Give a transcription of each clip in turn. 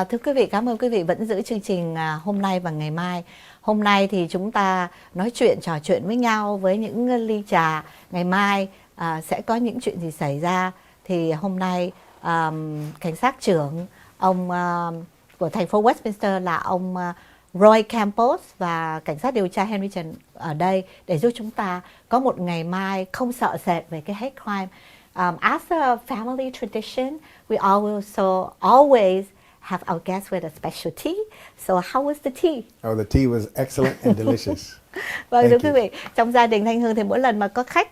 Thưa quý vị, cảm ơn quý vị vẫn giữ chương trình hôm nay và ngày mai. Hôm nay thì chúng ta nói chuyện, trò chuyện với nhau với những ly trà. Ngày mai sẽ có những chuyện gì xảy ra. Thì hôm nay cảnh sát trưởng ông của thành phố Westminster là ông Roy Campos và cảnh sát điều tra Henry Trần ở đây để giúp chúng ta có một ngày mai không sợ sệt về cái hate crime. As a family tradition, we also always have our guests with a special tea. So how was the tea? Oh, the tea was excellent and delicious. Vâng, thưa quý vị, trong gia đình Thanh Hương thì mỗi lần mà có khách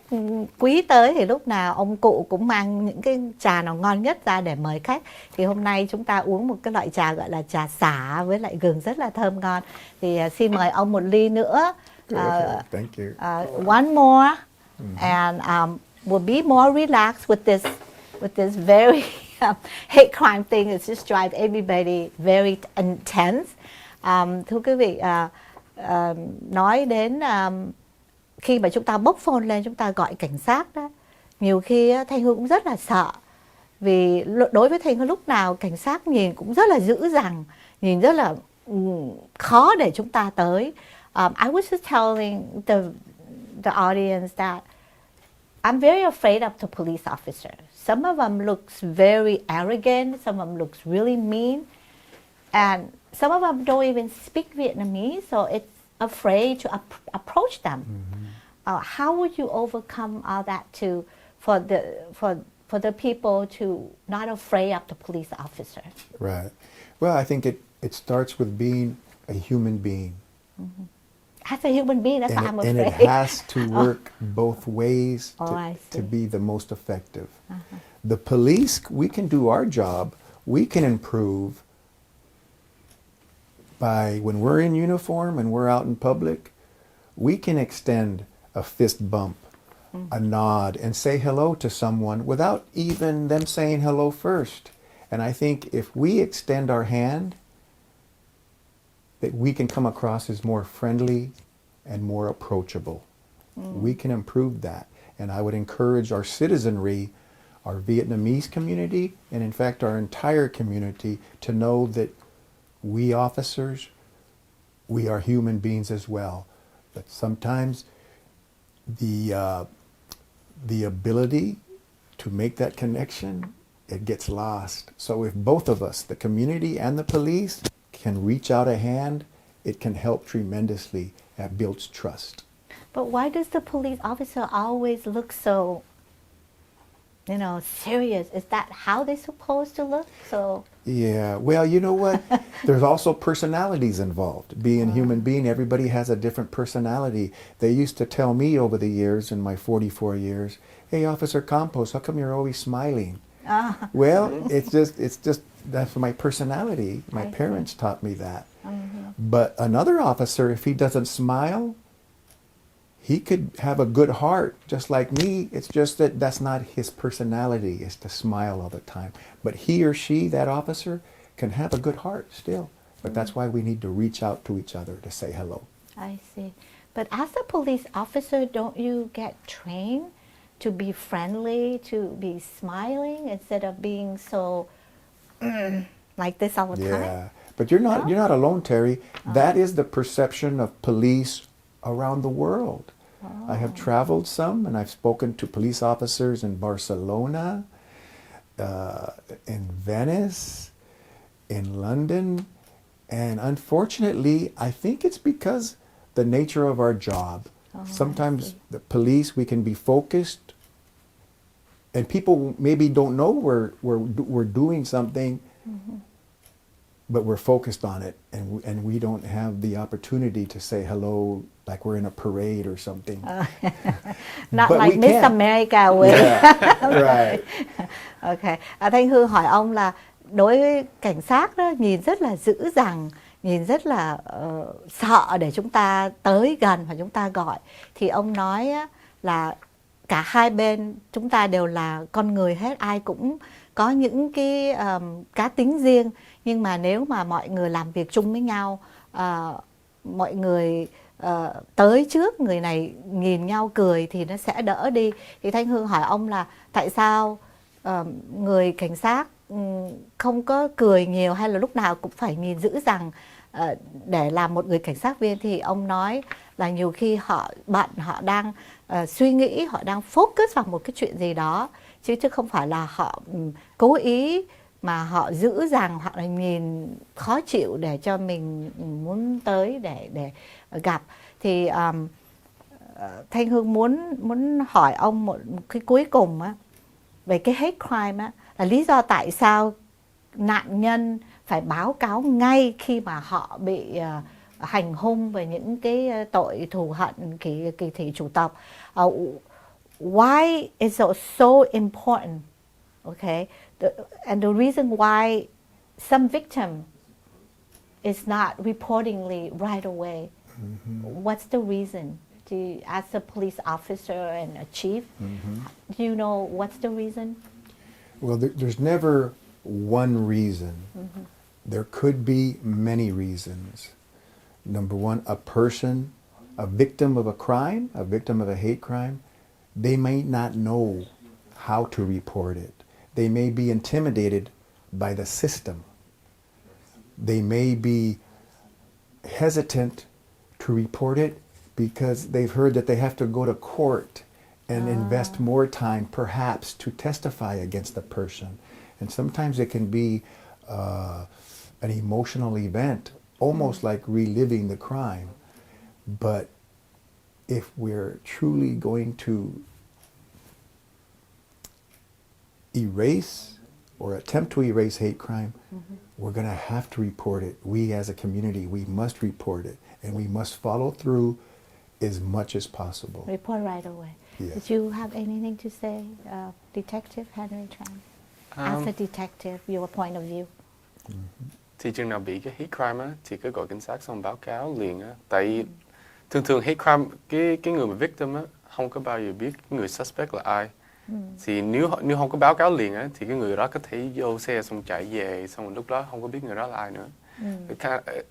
quý tới thì lúc nào ông cụ cũng mang những cái trà nào ngon nhất ra để mời khách. Thì hôm nay chúng ta uống một cái loại trà gọi là trà xả với lại gừng rất là thơm ngon. Thì xin mời ông một ly nữa. Thank you. One more, and we'll be more relaxed with this very hate crime thing. It just drives everybody very intense. Thưa quý vị, nói đến khi mà chúng ta bốc phone lên, chúng ta gọi cảnh sát đó, nhiều khi Thanh Hương cũng rất là sợ. Vì đối với Thanh Hương lúc nào cảnh sát nhìn cũng rất là dữ dằn, nhìn rất là khó để chúng ta tới. I was just telling the audience that I'm very afraid of the police officers. Some of them looks very arrogant, some of them looks really mean, and some of them don't even speak Vietnamese, so it's afraid to approach them. How would you overcome all that for the people to not afraid of the police officer? Right. Well, I think it starts with being a human being. As a human being, that's what I'm afraid. And it has to work both ways to be the most effective. The police, we can do our job. We can improve by when we're in uniform and we're out in public, we can extend a fist bump, a nod, and say hello to someone without even them saying hello first. And I think if we extend our hand, that we can come across as more friendly and more approachable. We can improve that. And I would encourage our citizenry, our Vietnamese community, and in fact our entire community to know that we officers, we are human beings as well. But sometimes the ability to make that connection, it gets lost. So if both of us, the community and the police, can reach out a hand, it can help tremendously. That builds trust. But why does the police officer always look so, serious? Is that how they're supposed to look? So yeah, well, you know what? There's also personalities involved. Being a human being, everybody has a different personality. They used to tell me over the years, in my 44 years, "Hey, Officer Campos, how come you're always smiling?" Well, it's just that's my personality. My parents taught me that. But another officer, if he doesn't smile, he could have a good heart, just like me. It's just that that's not his personality, is to smile all the time. But he or she, that officer, can have a good heart still. But that's why we need to reach out to each other to say hello. I see. But as a police officer, don't you get trained to be friendly, to be smiling instead of being so like this all the time? Yeah, but you're not alone, Terry. That is the perception of police around the world. I have traveled some, and I've spoken to police officers in Barcelona, in Venice, in London, and unfortunately, I think it's because the nature of our job. Sometimes the police, we can be focused, and people maybe don't know we're doing something, but we're focused on it, and we don't have the opportunity to say hello like we're in a parade or something. Not But like we Miss can. America way. Right. Okay. Thanh Hương hỏi ông là đối với cảnh sát đó, nhìn rất là dữ dằn, nhìn rất là sợ để chúng ta tới gần và chúng ta gọi. Thì ông nói là cả hai bên chúng ta đều là con người hết, ai cũng có những cái cá tính riêng. Nhưng mà nếu mà mọi người làm việc chung với nhau, mọi người tới trước, người này nhìn nhau cười thì nó sẽ đỡ đi. Thì Thanh Hương hỏi ông là tại sao người cảnh sát không có cười nhiều hay là lúc nào cũng phải nhìn dữ dằn để làm một người cảnh sát viên, thì ông nói là nhiều khi họ bận, họ đang suy nghĩ, họ đang focus vào một cái chuyện gì đó, chứ không phải là họ cố ý mà họ dữ dằn hoặc là nhìn khó chịu để cho mình muốn tới để gặp. Thì Thanh Hương muốn hỏi ông một cái cuối cùng á, về cái hate crime á, là lý do tại sao nạn nhân phải báo cáo ngay khi mà họ bị hành hung về những cái tội thù hận kỳ thị chủng tộc. Why is it so important? Okay, and the reason why some victim is not reportingly right away. What's the reason? As a police officer and a chief, do you know what's the reason? Well, there's never one reason. There could be many reasons. Number one, a person, a victim of a crime, a victim of a hate crime, they may not know how to report it. They may be intimidated by the system. They may be hesitant to report it because they've heard that they have to go to court and invest more time perhaps to testify against the person. And sometimes it can be an emotional event, almost like reliving the crime. But if we're truly going to erase or attempt to erase hate crime, we're going to have to report it. We as a community, we must report it, and we must follow through as much as possible. Report right away. Yes. Did you have anything to say, Detective Henry Tran? As a detective, your point of view. Thì chừng nào bị cái hate crime á thì cứ gọi cảnh sát xong báo cáo liền á. Tại thường hate crime cái người mà victim á không có bao giờ biết cái người suspect là ai. Thì nếu không có báo cáo liền á thì cái người đó có thể vô xe xong chạy về, xong rồi lúc đó không có biết người đó là ai nữa.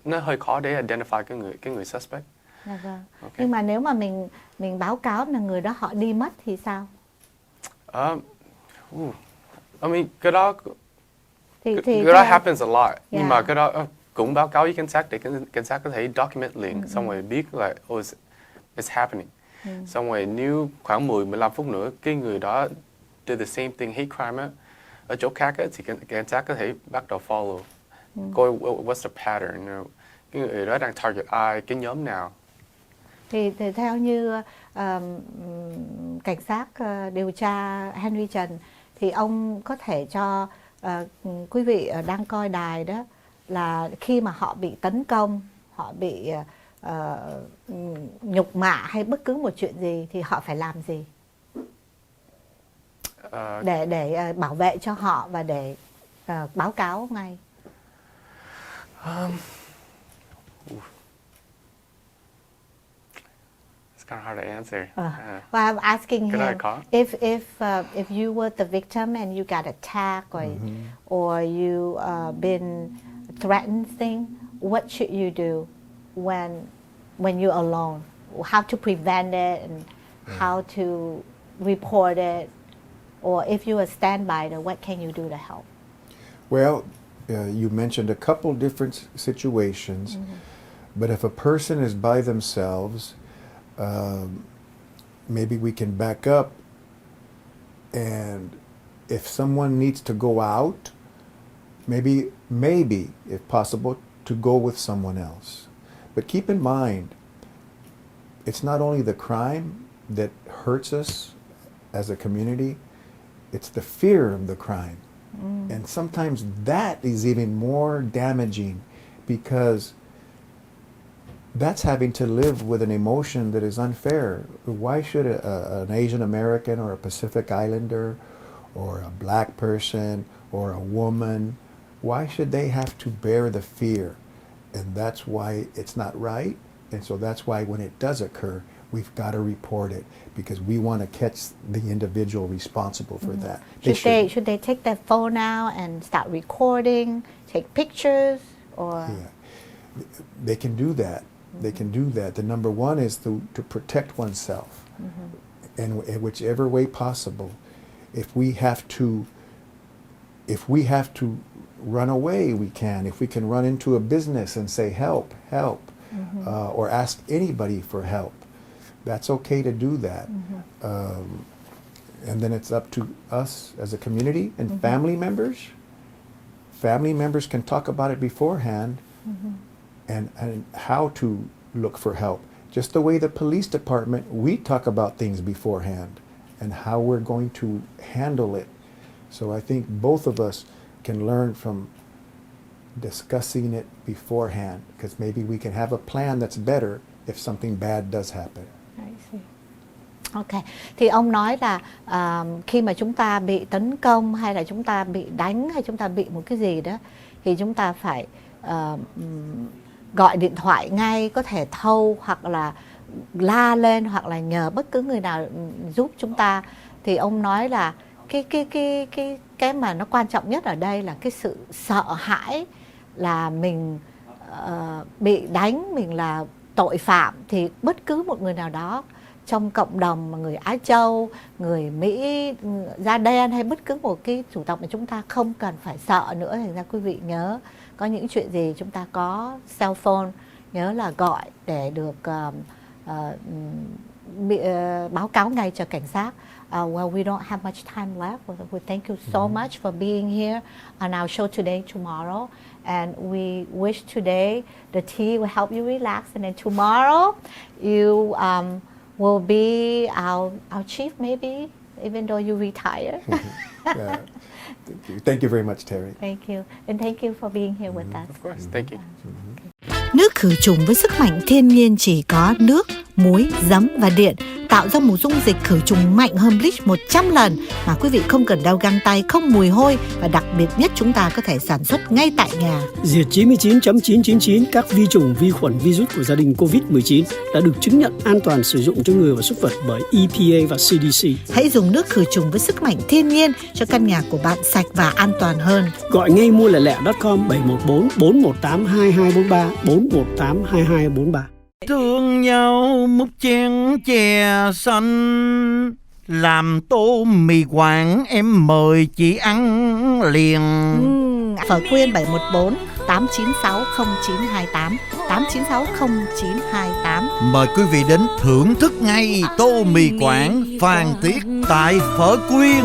Nó hơi khó để identify cái người suspect. Dạ vâng. Okay. Nhưng mà nếu mà mình báo cáo là người đó họ đi mất thì sao? I mean, cái đó theo- happens a lot. Nhưng Yeah. mà cái đó cũng báo cáo với cảnh sát để cảnh sát có thể document liền, xong rồi biết là it's happening. Xong rồi nếu khoảng 10-15 phút nữa cái người đó do the same thing, hate crime á, ở chỗ khác á, thì cảnh sát có thể bắt đầu follow, coi what's the pattern, cái người đó đang target ai, cái nhóm nào. Thì theo như cảnh sát điều tra Henry Trần, thì ông có thể cho quý vị đang coi đài đó là khi mà họ bị tấn công, họ bị nhục mạ hay bất cứ một chuyện gì thì họ phải làm gì để bảo vệ cho họ và để báo cáo ngay. It's kind of hard to answer. Well, I'm asking Cái đó là him khó. if you were the victim and you got attacked or you been threatened thing, what should you do when you're alone? How to prevent it and how to report it, or if you are standby, then what can you do to help? Well, you mentioned a couple different situations, but if a person is by themselves, maybe we can back up, and if someone needs to go out, maybe if possible to go with someone else. But keep in mind, it's not only the crime that hurts us as a community, it's the fear of the crime. And sometimes that is even more damaging because that's having to live with an emotion that is unfair. Why should an Asian American or a Pacific Islander or a black person or a woman, why should they have to bear the fear? And that's why it's not right. And so that's why when it does occur, we've got to report it because we want to catch the individual responsible for that. Should they take their phone out and start recording, take pictures, or? Yeah. They can do that. They can do that. The number one is to protect oneself. And in whichever way possible, if we have to if we have to run away, we can. If we can run into a business and say help, help, or ask anybody for help, that's okay to do that. And then it's up to us as a community and family members. Family members can talk about it beforehand and how to look for help. Just the way the police department, we talk about things beforehand and how we're going to handle it. So I think both of us can learn from discussing it beforehand, because maybe we can have a plan that's better if something bad does happen. I see. Ok, thì ông nói là khi mà chúng ta bị tấn công hay là chúng ta bị đánh hay chúng ta bị một cái gì đó thì chúng ta phải gọi điện thoại ngay, có thể thâu hoặc là la lên hoặc là nhờ bất cứ người nào giúp chúng ta. Thì ông nói là cái mà nó quan trọng nhất ở đây là cái sự sợ hãi là mình bị đánh, mình là tội phạm, thì bất cứ một người nào đó trong cộng đồng mà người Á Châu, người Mỹ, da đen hay bất cứ một cái chủng tộc mà chúng ta không cần phải sợ nữa. Thành ra quý vị nhớ, có những chuyện gì chúng ta có cell phone, nhớ là gọi để được báo cáo ngay cho cảnh sát. Well, we don't have much time left. We thank you so much for being here on our show today, tomorrow. And we wish today the tea will help you relax. And then tomorrow you will be our chief, maybe, even though you retire. Yeah. Thank you very much, Terry. Thank you. And thank you for being here with us. Of course, thank you. Nước khử trùng với sức mạnh thiên nhiên chỉ có nước, muối, giấm và điện tạo ra một dung dịch khử trùng mạnh hơn bleach 100 lần mà quý vị không cần đeo găng tay, không mùi hôi, và đặc biệt nhất chúng ta có thể sản xuất ngay tại nhà. Diệt 99.999 các vi trùng, vi khuẩn, virus của gia đình COVID-19 đã được chứng nhận an toàn sử dụng cho người và súc vật bởi EPA và CDC. Hãy dùng nước khử trùng với sức mạnh thiên nhiên cho căn nhà của bạn sạch và an toàn hơn. Gọi ngay mua lẻ lẻ.com 714 418 2243 418 2243. Thương nhau múc chén chè xanh, làm tô mì Quảng em mời chị ăn liền. Phở Quyên 714 896 0928 896 0928. Mời quý vị đến thưởng thức ngay tô mì Quảng Phan Thiết tại Phở Quyên.